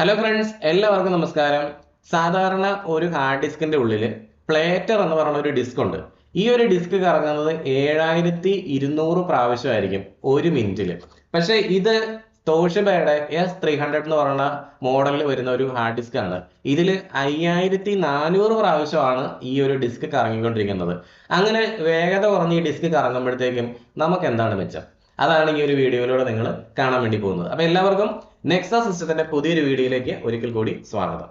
Hello friends, എല്ലാവർക്കും നമസ്കാരം. സാധാരണ ഒരു ഹാർഡ് ഡിസ്കിന്റെ ഉള്ളിൽ പ്ലേറ്റർ എന്ന് പറയുന്ന ഒരു ഡിസ്ക് ഉണ്ട്. ഈ ഒരു ഡിസ്ക് കറങ്ങുന്നത് 7200 പ്രാവശ്യമായിരിക്കും ഒരു മിനിറ്റിൽ. പക്ഷെ ഇത് തോഷിബയുടെ S300 എന്ന് പറയുന്ന മോഡലിൽ വരുന്ന ഒരു ഹാർഡ് ഡിസ്ക് ആണ്. ഇതിൽ 5400 പ്രാവശ്യമാണ് ഈ ഒരു ഡിസ്ക് കറങ്ങിക്കൊണ്ടിരിക്കുന്നത്. അങ്ങനെ വേഗത കുറഞ്ഞ് ഈ ഡിസ്ക് കറങ്ങുമ്പോഴത്തേക്കും നമുക്ക് എന്താണ് മെച്ചം? അതാണ് ഈ ഒരു വീഡിയോയിലൂടെ നിങ്ങൾ കാണാൻ വേണ്ടി പോകുന്നത്. അപ്പൊ എല്ലാവർക്കും നെക്സ സിസ്റ്റത്തിന്റെ പുതിയൊരു വീഡിയോയിലേക്ക് ഒരിക്കൽ കൂടി സ്വാഗതം.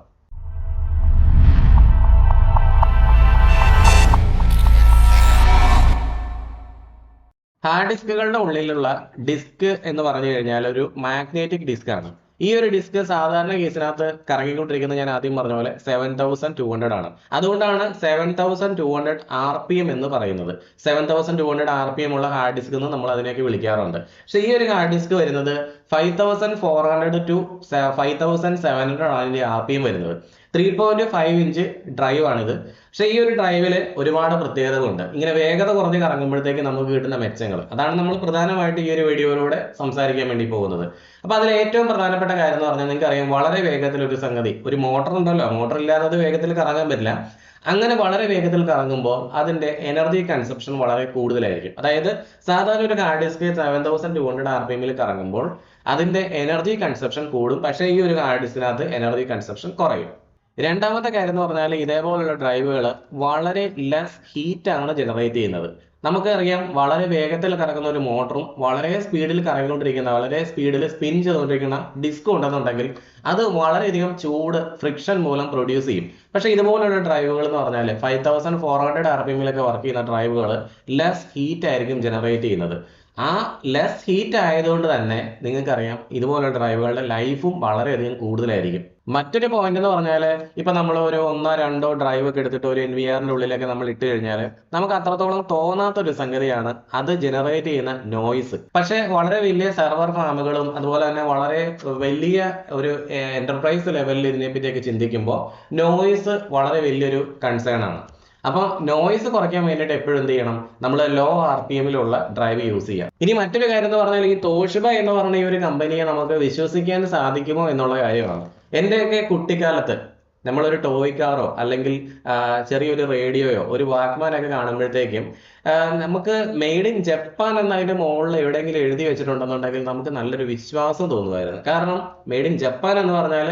ഹാർഡ് ഡിസ്കുകളുടെ ഉള്ളിലുള്ള ഡിസ്ക് എന്ന് പറഞ്ഞു കഴിഞ്ഞാൽ ഒരു മാഗ്നറ്റിക് ഡിസ്ക് ആണ്. ഈ ഒരു ഡിസ്ക് സാധാരണ കേസിനകത്ത് കറങ്ങിക്കൊണ്ടിരിക്കുന്നത് ഞാൻ ആദ്യം പറഞ്ഞ പോലെ 7200 ആണ്. അതുകൊണ്ടാണ് 7200 RPM എന്ന് പറയുന്നത്. 7200 RPM ഉള്ള ഹാർഡ് ഡിസ്ക് എന്ന് നമ്മൾ അതിനേക്ക് വിളിക്കാറുണ്ട്. പക്ഷെ ഈ ഒരു ഹാർഡ് ഡിസ്ക് വരുന്നത് 5400 to 5700 ആണ് ഇതിന്റെ RPM വരുന്നത്. 3.5 ഇഞ്ച് ഡ്രൈവ് ആണിത്. പക്ഷെ ഈ ഒരു ഡ്രൈവില് ഒരുപാട് പ്രത്യേകതകളുണ്ട്. ഇങ്ങനെ വേഗത കുറഞ്ഞ് കറങ്ങുമ്പോഴത്തേക്ക് നമുക്ക് കിട്ടുന്ന മെച്ചങ്ങൾ, അതാണ് നമ്മൾ പ്രധാനമായിട്ട് ഈ ഒരു വീഡിയോയിലൂടെ സംസാരിക്കാൻ വേണ്ടി പോകുന്നത്. അപ്പൊ അതിൽ ഏറ്റവും പ്രധാനപ്പെട്ട കാര്യം എന്ന് പറഞ്ഞാൽ നിങ്ങൾക്ക് അറിയാം, വളരെ വേഗത്തിൽ ഒരു സംഗതി, ഒരു മോട്ടർ ഉണ്ടല്ലോ, മോട്ടർ ഇല്ലാതെ വേഗത്തിൽ കറങ്ങാൻ പറ്റില്ല. അങ്ങനെ വളരെ വേഗത്തിൽ കറങ്ങുമ്പോൾ അതിന്റെ എനർജി കൺസപ്ഷൻ വളരെ കൂടുതലായിരിക്കും. അതായത് സാധാരണ ഒരു ഹാർഡ് ഡിസ്ക് 7200 RPM കറങ്ങുമ്പോൾ അതിന്റെ എനർജി കൺസപ്ഷൻ കൂടും. പക്ഷേ ഈ ഒരു ഹാർഡ് ഡിസ്കിനകത്ത് എനർജി കൺസപ്ഷൻ കുറയും. രണ്ടാമത്തെ കാര്യം എന്ന് പറഞ്ഞാൽ ഇതേപോലുള്ള ഡ്രൈവുകൾ വളരെ ലെസ് ഹീറ്റ് ആണ് ജനറേറ്റ് ചെയ്യുന്നത്. നമുക്കറിയാം, വളരെ വേഗത്തിൽ കറങ്ങുന്ന ഒരു മോട്ടറും വളരെ സ്പീഡിൽ കറങ്ങിക്കൊണ്ടിരിക്കുന്ന, വളരെ സ്പീഡിൽ സ്പിൻ ചെയ്തുകൊണ്ടിരിക്കുന്ന ഡിസ്ക് ഉണ്ടെന്നുണ്ടെങ്കിൽ അത് വളരെയധികം ചൂട് ഫ്രിക്ഷൻ മൂലം പ്രൊഡ്യൂസ് ചെയ്യും. പക്ഷെ ഇതുപോലുള്ള ഡ്രൈവുകൾ എന്ന് പറഞ്ഞാൽ 5400 RPM വർക്ക് ചെയ്യുന്ന ഡ്രൈവുകൾ ലെസ് ഹീറ്റ് ആയിരിക്കും ജനറേറ്റ് ചെയ്യുന്നത്. ആ ലെസ് ഹീറ്റ് ആയതുകൊണ്ട് തന്നെ നിങ്ങൾക്കറിയാം, ഇതുപോലുള്ള ഡ്രൈവുകളുടെ ലൈഫും വളരെയധികം കൂടുതലായിരിക്കും. മറ്റൊരു പോയിന്റ് എന്ന് പറഞ്ഞാൽ, ഇപ്പൊ നമ്മൾ ഒരു 1-2 ഡ്രൈവ് ഒക്കെ എടുത്തിട്ട് ഒരു NVRന്റെ ഉള്ളിലൊക്കെ നമ്മൾ ഇട്ട് കഴിഞ്ഞാൽ നമുക്ക് അത്രത്തോളം തോന്നാത്തൊരു സംഗതിയാണ് അത് ജനറേറ്റ് ചെയ്യുന്ന നോയ്സ്. പക്ഷെ വളരെ വലിയ സെർവർ ഫാമുകളും അതുപോലെ തന്നെ വളരെ വലിയ ഒരു എന്റർപ്രൈസ് ലെവലിൽ ഇതിനെപ്പറ്റിയൊക്കെ ചിന്തിക്കുമ്പോൾ നോയ്സ് വളരെ വലിയൊരു കൺസേൺ ആണ്. അപ്പൊ നോയ്സ് കുറയ്ക്കാൻ വേണ്ടിയിട്ട് എപ്പോഴും എന്ത് ചെയ്യണം? നമ്മൾ ലോ RPM ഡ്രൈവ് യൂസ് ചെയ്യാം. ഇനി മറ്റൊരു കാര്യം എന്ന് പറഞ്ഞാൽ, ഈ തോഷിബ എന്ന് പറഞ്ഞ ഈ ഒരു കമ്പനിയെ നമുക്ക് വിശ്വസിക്കാൻ സാധിക്കുമോ എന്നുള്ള കാര്യമാണ്. എന്റെയൊക്കെ കുട്ടിക്കാലത്ത് നമ്മളൊരു ടോയ് കാറോ അല്ലെങ്കിൽ ചെറിയൊരു റേഡിയോയോ ഒരു വാക്മാനൊക്കെ കാണുമ്പോഴത്തേക്കും നമുക്ക് മെയ്ഡ് ഇൻ ജപ്പാൻ എന്നതിന്റെ മുകളിൽ എവിടെയെങ്കിലും എഴുതി വെച്ചിട്ടുണ്ടെന്നുണ്ടെങ്കിൽ നമുക്ക് നല്ലൊരു വിശ്വാസം തോന്നുമായിരുന്നു. കാരണം മെയ്ഡ് ഇൻ ജപ്പാൻ എന്ന് പറഞ്ഞാൽ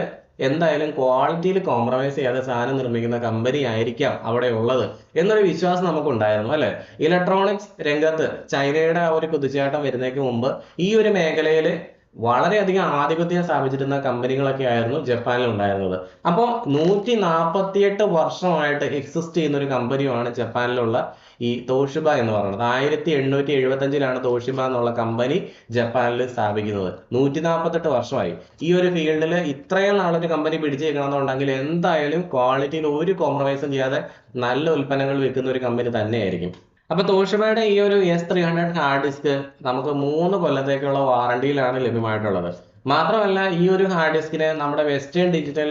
എന്തായാലും ക്വാളിറ്റിയിൽ കോംപ്രമൈസ് ചെയ്യാതെ സാധനം നിർമ്മിക്കുന്ന കമ്പനി ആയിരിക്കാം അവിടെ ഉള്ളത് എന്നൊരു വിശ്വാസം നമുക്ക് ഉണ്ടായിരുന്നു, അല്ലെ? ഇലക്ട്രോണിക്സ് രംഗത്ത് ചൈനയുടെ ആ ഒരു കുതിച്ചുചാട്ടം വരുന്നതിന് മുമ്പ് ഈ ഒരു മേഖലയിൽ വളരെയധികം ആധിപത്യം സ്ഥാപിച്ചിരുന്ന കമ്പനികളൊക്കെ ആയിരുന്നു ജപ്പാനിൽ ഉണ്ടായിരുന്നത്. അപ്പോൾ 148 വർഷമായിട്ട് എക്സിസ്റ്റ് ചെയ്യുന്ന ഒരു കമ്പനിയാണ് ജപ്പാനിലുള്ള ഈ തോഷിബ എന്ന് പറയുന്നത്. 1875 തോഷിബ എന്നുള്ള കമ്പനി ജപ്പാനിൽ സ്ഥാപിക്കുന്നത്. 148 വർഷമായി. ഈ ഒരു ഫീൽഡിൽ ഇത്രയും നാളൊരു കമ്പനി പിടിച്ചേക്കണമെന്നുണ്ടെങ്കിൽ എന്തായാലും ക്വാളിറ്റിയിൽ ഒരു കോംപ്രമൈസും ചെയ്യാതെ നല്ല ഉൽപ്പന്നങ്ങൾ വിൽക്കുന്ന ഒരു കമ്പനി തന്നെയായിരിക്കും. അപ്പൊ തോഷിബയുടെ ഈ ഒരു S300 ഹാർഡ് ഡിസ്ക് നമുക്ക് 3 കൊല്ലത്തേക്കുള്ള വാറണ്ടിയിലാണ് ലഭ്യമായിട്ടുള്ളത്. മാത്രമല്ല, ഈ ഒരു ഹാർഡ് ഡിസ്കിന് നമ്മുടെ വെസ്റ്റേൺ ഡിജിറ്റൽ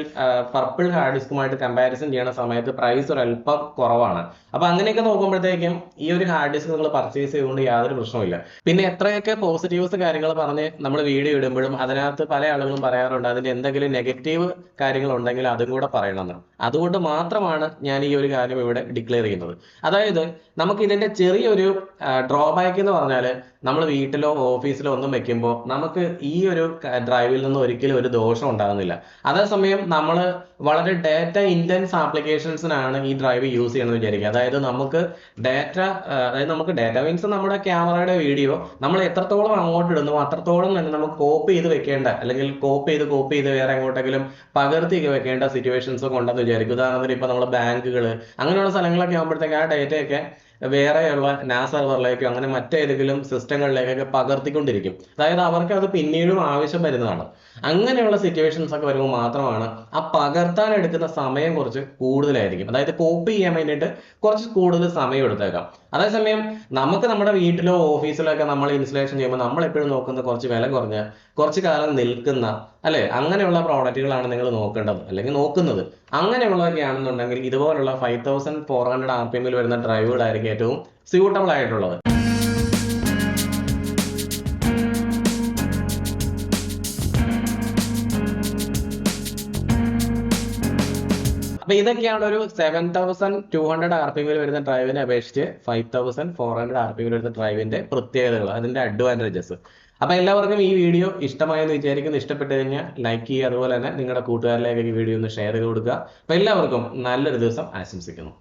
പർപ്പിൾ ഹാർഡ് ഡിസ്കുമായിട്ട് കമ്പാരിസൺ ചെയ്യുന്ന സമയത്ത് പ്രൈസ് ഒരു അല്പം കുറവാണ്. അപ്പൊ അങ്ങനെയൊക്കെ നോക്കുമ്പോഴത്തേക്കും ഈ ഒരു ഹാർഡ് ഡിസ്ക് നിങ്ങൾ പർച്ചേസ് ചെയ്തുകൊണ്ട് യാതൊരു പ്രശ്നമില്ല. പിന്നെ എത്രയൊക്കെ പോസിറ്റീവ്സ് കാര്യങ്ങൾ പറഞ്ഞ് നമ്മൾ വീഡിയോ ഇടുമ്പോഴും അതിനകത്ത് പല ആളുകളും പറയാറുണ്ട് അതിന്റെ എന്തെങ്കിലും നെഗറ്റീവ് കാര്യങ്ങൾ ഉണ്ടെങ്കിൽ അതും കൂടെ പറയണമെന്ന്. അതുകൊണ്ട് മാത്രമാണ് ഞാൻ ഈ ഒരു കാര്യം ഇവിടെ ഡിക്ലെയർ ചെയ്യുന്നത്. അതായത് നമുക്ക് ഇതിന്റെ ചെറിയൊരു ഡ്രോബാക്ക് എന്ന് പറഞ്ഞാൽ, നമ്മൾ വീട്ടിലോ ഓഫീസിലോ ഒന്നും വെക്കുമ്പോൾ നമുക്ക് ഈ ഒരു ഡ്രൈവിൽ നിന്ന് ഒരിക്കലും ഒരു ദോഷം ഉണ്ടാകുന്നില്ല. അതേസമയം നമ്മൾ വളരെ ഡാറ്റ ഇന്റൻസ് ആപ്ലിക്കേഷൻസിനാണ് ഈ ഡ്രൈവ് യൂസ് ചെയ്യണമെന്ന് വിചാരിക്കുക. അതായത് നമുക്ക് ഡാറ്റ മീൻസ് നമ്മുടെ ക്യാമറയുടെ വീഡിയോ നമ്മൾ എത്രത്തോളം അങ്ങോട്ട് ഇടുന്നു അത്രത്തോളം തന്നെ നമുക്ക് കോപ്പി ചെയ്ത് വെക്കേണ്ട, അല്ലെങ്കിൽ കോപ്പി ചെയ്ത് വേറെ എങ്ങോട്ടെങ്കിലും പകർത്തി വെക്കേണ്ട സിറ്റുവേഷൻസ് ഒക്കെ ഉണ്ടെന്ന് വിചാരിക്കും. ഉദാഹരണത്തിന് ഇപ്പൊ നമ്മൾ ബാങ്കുകൾ അങ്ങനെയുള്ള സ്ഥലങ്ങളൊക്കെ ആകുമ്പോഴത്തേക്ക് ആ ഡേറ്റയൊക്കെ വേറെയുള്ള NAS സെർവറിലേക്കോ അങ്ങനെ മറ്റേതെങ്കിലും സിസ്റ്റങ്ങളിലേക്കൊക്കെ പകർത്തിക്കൊണ്ടിരിക്കും. അതായത് അവർക്ക് അത് പിന്നീടും ആവശ്യം വരുന്നതാണ്. അങ്ങനെയുള്ള സിറ്റുവേഷൻസ് ഒക്കെ വരുമ്പോൾ മാത്രമാണ് ആ പകർത്താൻ എടുക്കുന്ന സമയം കുറച്ച് കൂടുതലായിരിക്കും. അതായത് കോപ്പി ചെയ്യാൻ വേണ്ടിയിട്ട് കുറച്ച് കൂടുതൽ സമയം എടുത്തേക്കാം. അതേസമയം നമുക്ക് നമ്മുടെ വീട്ടിലോ ഓഫീസിലോ ഒക്കെ നമ്മൾ ഇൻസ്റ്റലേഷൻ ചെയ്യുമ്പോൾ നമ്മൾ എപ്പോഴും നോക്കുന്ന കുറച്ച് വില കുറഞ്ഞ, കുറച്ച് കാലം നിൽക്കുന്ന, അല്ലെ, അങ്ങനെയുള്ള പ്രോഡക്റ്റുകളാണ് നിങ്ങൾ നോക്കേണ്ടത് അല്ലെങ്കിൽ നോക്കുന്നത്. അങ്ങനെയുള്ളതൊക്കെ ആണെന്നുണ്ടെങ്കിൽ ഇതുപോലുള്ള 5400 RPM വരുന്ന ഡ്രൈവുകളായിരിക്കും ഏറ്റവും സ്യൂട്ടബിൾ ആയിട്ടുള്ളത്. അപ്പൊ ഇതൊക്കെയാണ് ഒരു 7200 RPM വരുന്ന ഡ്രൈവിനെ അപേക്ഷിച്ച് 5400 RPM വരുന്ന ഡ്രൈവിന്റെ പ്രത്യേകതകൾ, അതിന്റെ അഡ്വാൻറ്റേജസ്. അപ്പൊ എല്ലാവർക്കും ഈ വീഡിയോ ഇഷ്ടമായെന്ന് വിചാരിക്കുന്നു. ഇഷ്ടപ്പെട്ട് കഴിഞ്ഞാൽ ലൈക്ക് ചെയ്യുക, അതുപോലെ തന്നെ നിങ്ങളുടെ കൂട്ടുകാരിലേക്ക് ഈ വീഡിയോ ഒന്ന് ഷെയർ ചെയ്ത് കൊടുക്കുക. അപ്പൊ എല്ലാവർക്കും നല്ലൊരു ദിവസം ആശംസിക്കുന്നു.